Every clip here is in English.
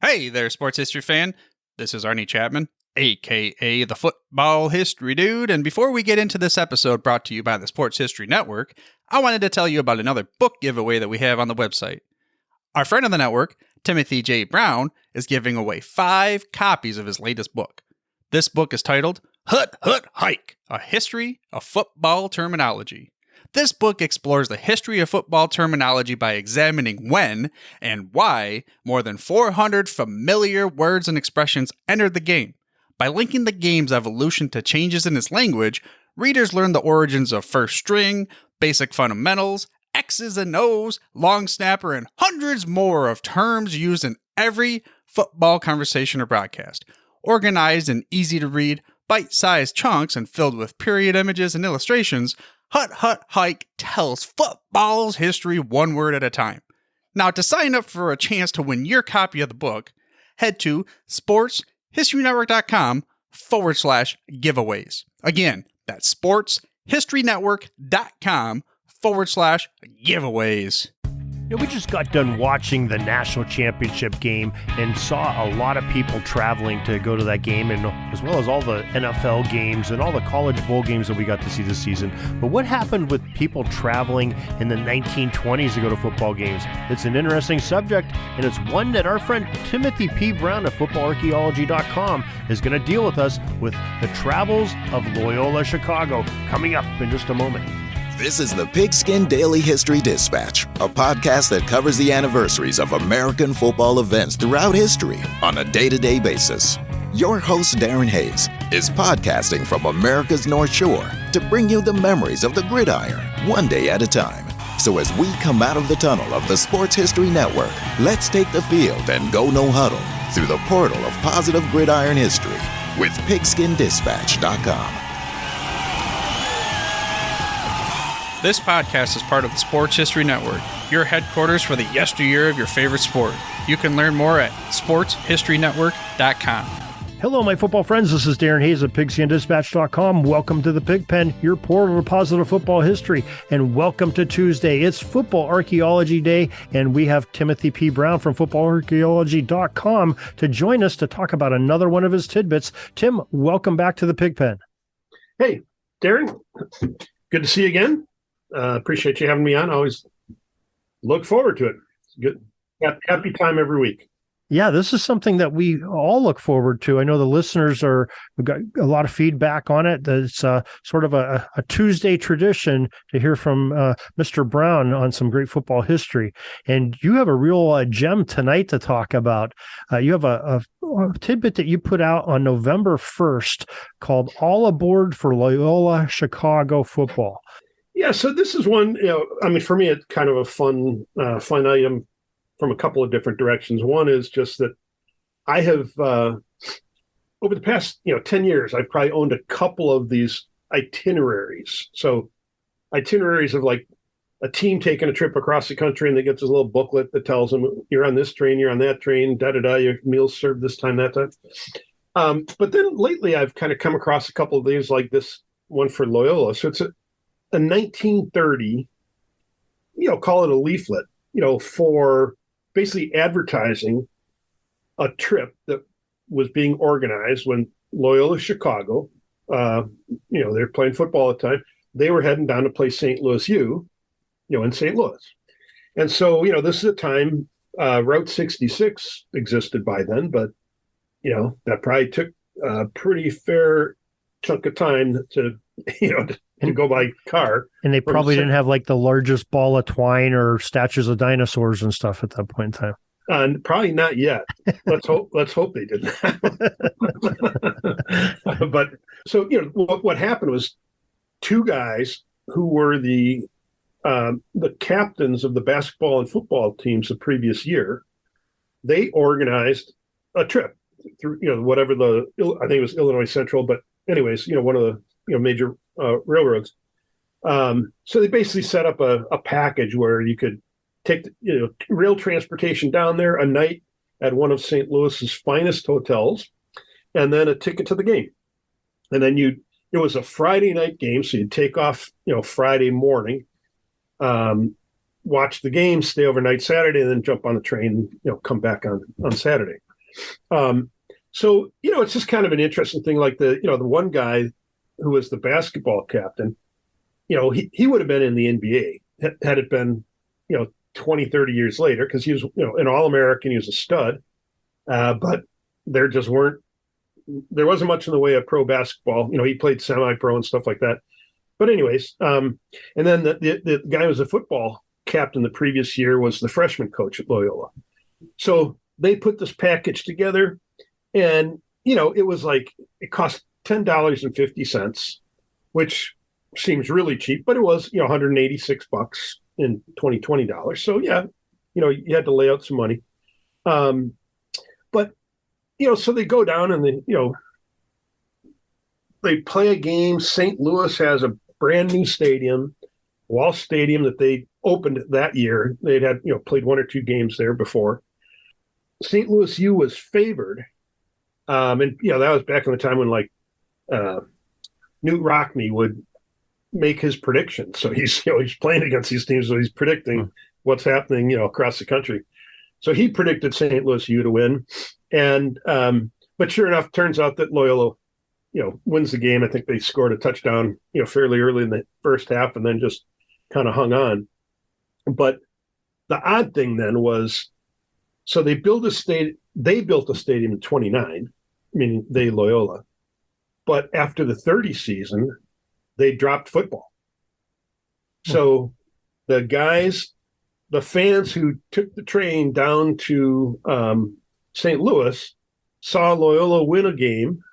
Hey there, sports history fan. This is Arnie Chapman, aka the Football History Dude, and before we get into this episode brought to you by the Sports History Network, I wanted to tell you about another book giveaway that we have on the website. Our friend of the network, Timothy J. Brown, is giving away 5 copies of his latest book. This book is titled Hut Hut Hike, A History of Football Terminology. This book explores the history of football terminology by examining when and why more than 400 familiar words and expressions entered the game. By linking the game's evolution to changes in its language, readers learn the origins of first string, basic fundamentals, X's and O's, long snapper, and hundreds more of terms used in every football conversation or broadcast. Organized in easy-to-read, bite-sized chunks and filled with period images and illustrations, Hut Hut Hike tells football's history one word at a time. Now, to sign up for a chance to win your copy of the book, head to sportshistorynetwork.com/giveaways. Again, that's sportshistorynetwork.com/giveaways. We just got done watching the national championship game and saw a lot of people traveling to go to that game, and as well as all the NFL games and all the college bowl games that we got to see this season. But what happened with people traveling in the 1920s to go to football games? It's an interesting subject, and it's one that our friend Timothy P. Brown of Archaeology.com is going to deal with us with the travels of Loyola, Chicago, coming up in just a moment. This is the Pigskin Daily History Dispatch, a podcast that covers the anniversaries of American football events throughout history on a day-to-day basis. Your host, Darren Hayes, is podcasting from America's North Shore to bring you the memories of the gridiron, one day at a time. So as we come out of the tunnel of the Sports History Network, let's take the field and go no huddle through the portal of positive gridiron history with PigskinDispatch.com. This podcast is part of the Sports History Network, your headquarters for the yesteryear of your favorite sport. You can learn more at sportshistorynetwork.com. Hello, my football friends. This is Darren Hayes of PigskinDispatch.com. Welcome to the Pigpen, your portal to positive football history, and welcome to Tuesday. It's Football Archaeology Day, and we have Timothy P. Brown from FootballArchaeology.com to join us to talk about another one of his tidbits. Tim, welcome back to the Pigpen. Hey, Darren. Good to see you again. Appreciate you having me on. I always look forward to it. It's good. Happy time every week. Yeah, this is something that we all look forward to. I know the listeners we've got a lot of feedback on it. It's sort of a Tuesday tradition to hear from Mr. Brown on some great football history. And you have a real gem tonight to talk about. You have a tidbit that you put out on November 1st called All Aboard for Loyola Chicago Football. Yeah, so this is one, for me, it's kind of a fun item from a couple of different directions. One is just that I have, over the past, 10 years, I've probably owned a couple of these itineraries. So itineraries of like a team taking a trip across the country, and they get this little booklet that tells them you're on this train, you're on that train, da-da-da, your meals served this time, that time. But then lately I've kind of come across a couple of these like this one for Loyola. So it's a 1930, call it a leaflet, for basically advertising a trip that was being organized when Loyola Chicago, they're playing football at the time. They were heading down to play St. Louis U, in St. Louis. And so, this is a time, Route 66 existed by then, but, that probably took a pretty fair chunk of time to go by car. And they probably didn't have like the largest ball of twine or statues of dinosaurs and stuff at that point in time. Probably not yet. Let's hope they didn't. But so, what happened was 2 guys who were the captains of the basketball and football teams the previous year, they organized a trip through, whatever I think it was Illinois Central, but anyways, one of the major railroads. So they basically set up a package where you could take rail transportation down there, a night at one of St. Louis's finest hotels, and then a ticket to the game. And then it was a Friday night game, so you'd take off Friday morning, watch the game, stay overnight Saturday, and then jump on the train, come back on Saturday. So, it's just kind of an interesting thing. Like the one guy who was the basketball captain, he would have been in the NBA had it been, 20, 30 years later, because he was, an All-American, he was a stud. But there wasn't much in the way of pro basketball. He played semi-pro and stuff like that. But anyways, and then the guy who was a football captain the previous year was the freshman coach at Loyola. So they put this package together, and it was like it cost $10.50, which seems really cheap, but it was $186 in $2020. So yeah, you had to lay out some money. But so they go down and they play a game. St. Louis has a brand new stadium, Wall Stadium, that they opened that year. They'd had played one or two games there before. St. Louis U was favored, and that was back in the time when Newt Rockne would make his predictions. So he's playing against these teams, so he's predicting what's happening across the country. So he predicted St. Louis U to win, and but sure enough, turns out that Loyola wins the game. I think they scored a touchdown fairly early in the first half, and then just kind of hung on. But the odd thing then was, so they built a stadium in 29, meaning Loyola. But after the 30 season, they dropped football. So the fans who took the train down to St. Louis saw Loyola win a game,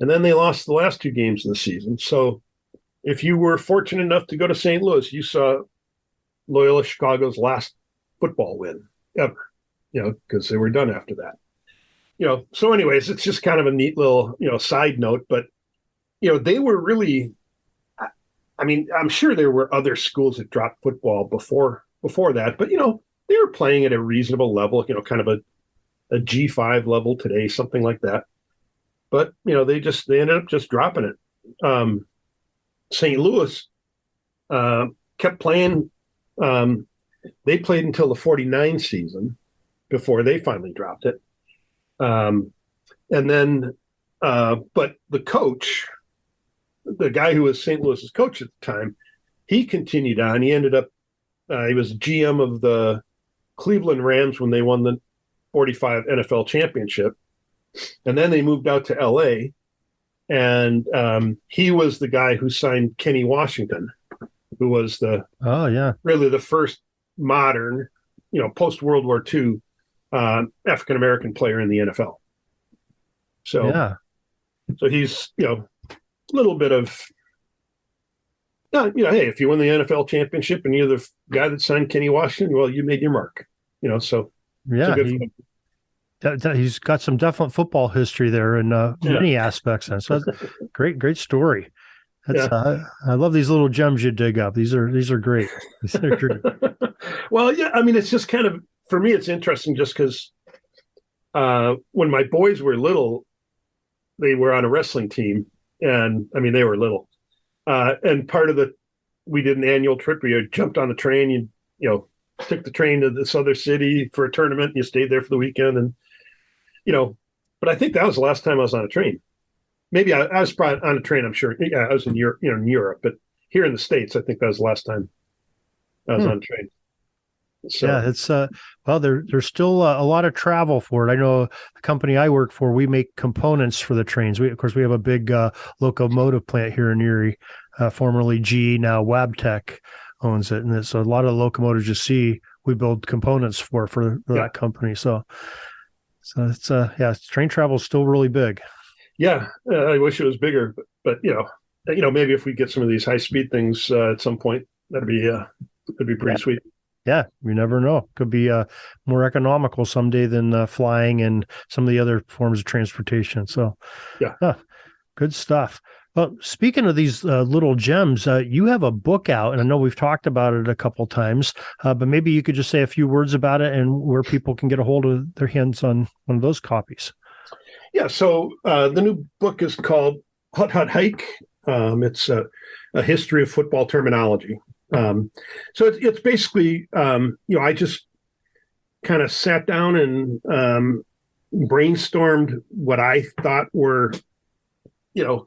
and then they lost the last two games of the season. So if you were fortunate enough to go to St. Louis, you saw Loyola Chicago's last football win ever, because they were done after that. So anyways, it's just kind of a neat little, side note, but, they were really, I mean, I'm sure there were other schools that dropped football before that, but, they were playing at a reasonable level, kind of a G5 level today, something like that. But, they ended up just dropping it. St. Louis kept playing. They played until the 49 season before they finally dropped it. And then, but the coach, the guy who was St. Louis's coach at the time, he continued on. He ended up, he was GM of the Cleveland Rams when they won the 45 NFL championship. And then they moved out to LA, and he was the guy who signed Kenny Washington, who was really the first modern, post World War II African American player in the NFL. So, yeah. So he's a little bit of, hey, if you win the NFL championship and you're the guy that signed Kenny Washington, well, you made your mark. So yeah, he's got some definite football history there in many aspects. And so that's great story. I love these little gems you dig up. These are great. These are great. Well, yeah, I mean, it's just kind of, for me, it's interesting just because when my boys were little, they were on a wrestling team, and I mean, they were little. And part of we did an annual trip where you jumped on the train, you took the train to this other city for a tournament, and you stayed there for the weekend, and but I think that was the last time I was on a train. Maybe I was probably on a train, I'm sure. Yeah, I was in Europe, but here in the States, I think that was the last time I was on a train. So. Yeah, it's there's still a lot of travel for it. I know the company I work for, we make components for the trains. Of course, we have a big locomotive plant here in Erie, formerly GE, now Wabtec owns it, and so a lot of the locomotives you see, we build components for that company. So it's train travel is still really big. Yeah, I wish it was bigger, but maybe if we get some of these high speed things at some point, that'd be pretty sweet. Yeah, you never know. Could be more economical someday than flying and some of the other forms of transportation. So, good stuff. Well, speaking of these little gems, you have a book out, and I know we've talked about it a couple times, but maybe you could just say a few words about it and where people can get a hold of their hands on one of those copies. Yeah, so the new book is called Hut Hut Hike. It's a history of football terminology. So it's basically, I just kind of sat down and brainstormed what I thought were,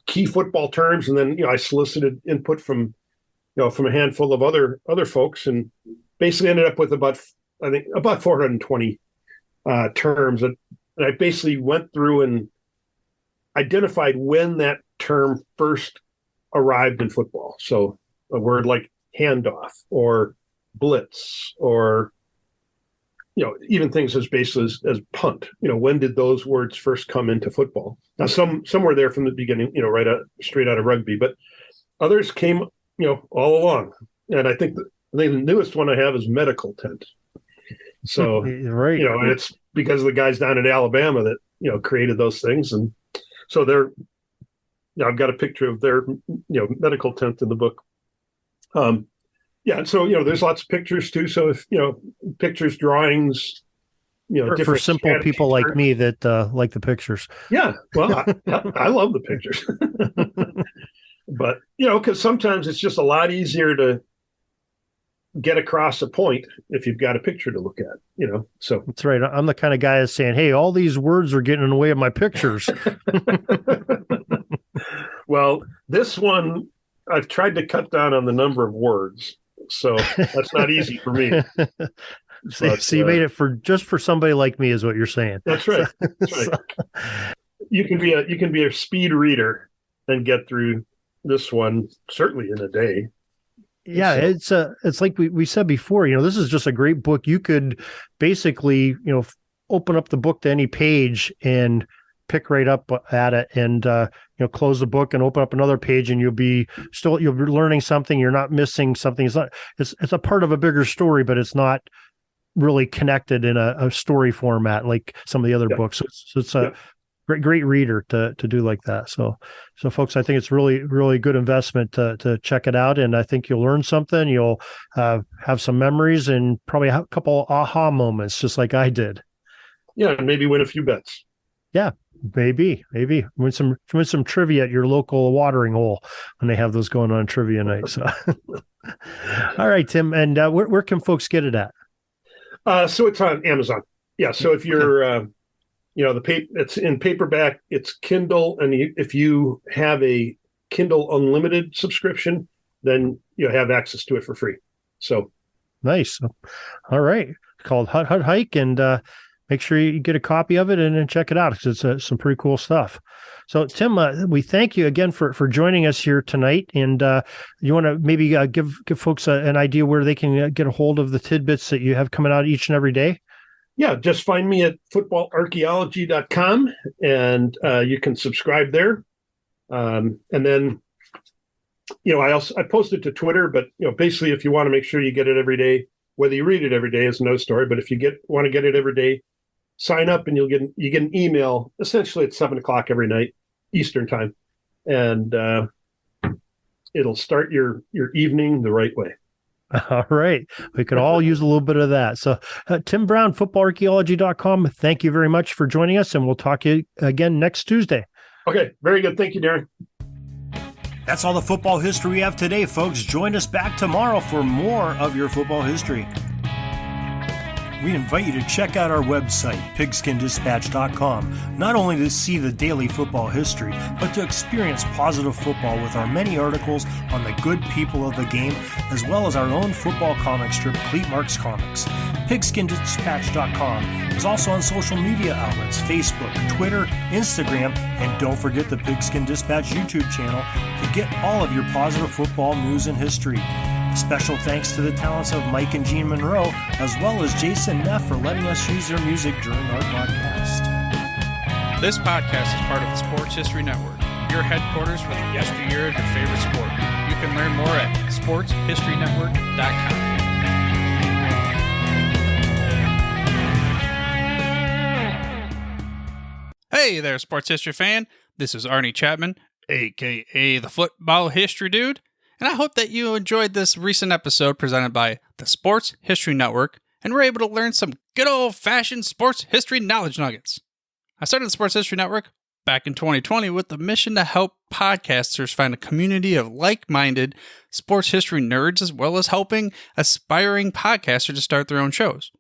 key football terms, and then I solicited input from from a handful of other folks, and basically ended up with about 420 terms. And I basically went through and identified when that term first arrived in football. So a word like handoff or blitz, or even things as basic as punt. When did those words first come into football? Now, some were there from the beginning, straight out of rugby, but others came, all along. And I think the newest one I have is medical tent. So, right. And it's because of the guys down in Alabama that, created those things. And so I've got a picture of their, medical tent in the book. So, there's lots of pictures too. So if, pictures, drawings, for simple people like me that like the pictures. Yeah. Well, I love the pictures. But, because sometimes it's just a lot easier to get across a point if you've got a picture to look at, so. That's right. I'm the kind of guy that's saying, hey, all these words are getting in the way of my pictures. Well, this one, I've tried to cut down on the number of words, so that's not easy for me. So you made it for somebody like me, is what you're saying. That's right. That's right. You can be a speed reader and get through this one certainly in a day. Yeah, so it's like we said before, this is just a great book. You could basically, open up the book to any page and pick right up at it, and close the book and open up another page, and you'll be learning something. You're not missing something. It's a part of a bigger story, but it's not really connected in a story format like some of the other books. So it's a great reader to do like that. So folks, I think it's really, really good investment to check it out. And I think you'll learn something. You'll have some memories and probably a couple aha moments, just like I did. Yeah. And maybe win a few bets. Yeah. Maybe win some trivia at your local watering hole when they have those going on trivia night. So, all right, Tim. And where can folks get it at? So it's on Amazon. Yeah. So if you're, it's in paperback, it's Kindle. And if you have a Kindle Unlimited subscription, then you have access to it for free. So nice. All right. It's called Hut Hike, and make sure you get a copy of it and check it out, because it's some pretty cool stuff. So, Tim, we thank you again for joining us here tonight. And you want to maybe give folks an idea where they can get a hold of the tidbits that you have coming out each and every day? Yeah, just find me at footballarchaeology.com, and you can subscribe there. And then, I post it to Twitter, but basically, if you want to make sure you get it every day, whether you read it every day is another story. But if you want to get it every day, sign up, and you get an email essentially at 7:00 every night Eastern time, and it'll start your evening the right way. All right. We could all use a little bit of that. So Tim Brown, footballarchaeology.com. Thank you very much for joining us, and we'll talk to you again next Tuesday. Okay. Very good. Thank you, Darren. That's all the football history we have today, folks. Join us back tomorrow for more of your football history. We invite you to check out our website, pigskindispatch.com, not only to see the daily football history, but to experience positive football with our many articles on the good people of the game, as well as our own football comic strip, Cleat Marks Comics. Pigskindispatch.com is also on social media outlets, Facebook, Twitter, Instagram, and don't forget the Pigskin Dispatch YouTube channel to get all of your positive football news and history. Special thanks to the talents of Mike and Gene Monroe, as well as Jason Neff for letting us use their music during our broadcast. This podcast is part of the Sports History Network, your headquarters for the yesteryear of your favorite sport. You can learn more at sportshistorynetwork.com. Hey there, sports history fan. This is Arnie Chapman, a.k.a. the Football History Dude. And I hope that you enjoyed this recent episode presented by the Sports History Network and were able to learn some good old-fashioned sports history knowledge nuggets. I started the Sports History Network back in 2020 with the mission to help podcasters find a community of like-minded sports history nerds, as well as helping aspiring podcasters to start their own shows.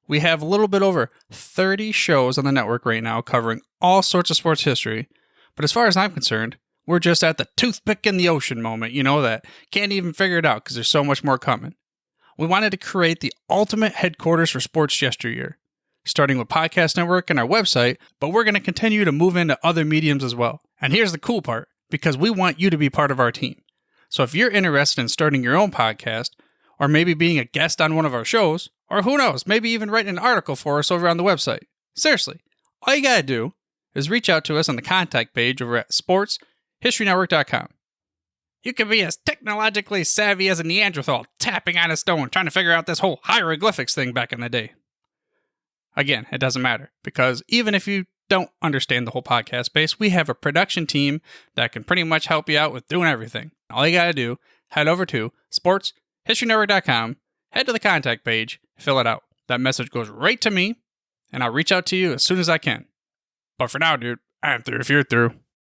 We have a little bit over 30 shows on the network right now covering all sorts of sports history. But as far as I'm concerned, we're just at the toothpick in the ocean moment, that can't even figure it out because there's so much more coming. We wanted to create the ultimate headquarters for sports yesteryear, starting with Podcast Network and our website, but we're going to continue to move into other mediums as well. And here's the cool part, because we want you to be part of our team. So if you're interested in starting your own podcast, or maybe being a guest on one of our shows, or who knows, maybe even writing an article for us over on the website. Seriously, all you gotta do is reach out to us on the contact page over at sportshistorynetwork.com. You can be as technologically savvy as a Neanderthal tapping on a stone trying to figure out this whole hieroglyphics thing back in the day. Again, it doesn't matter, because even if you don't understand the whole podcast space, we have a production team that can pretty much help you out with doing everything. All you gotta do, head over to sportshistorynetwork.com, head to the contact page, fill it out. That message goes right to me, and I'll reach out to you as soon as I can. But for now, dude, I'm through if you're through.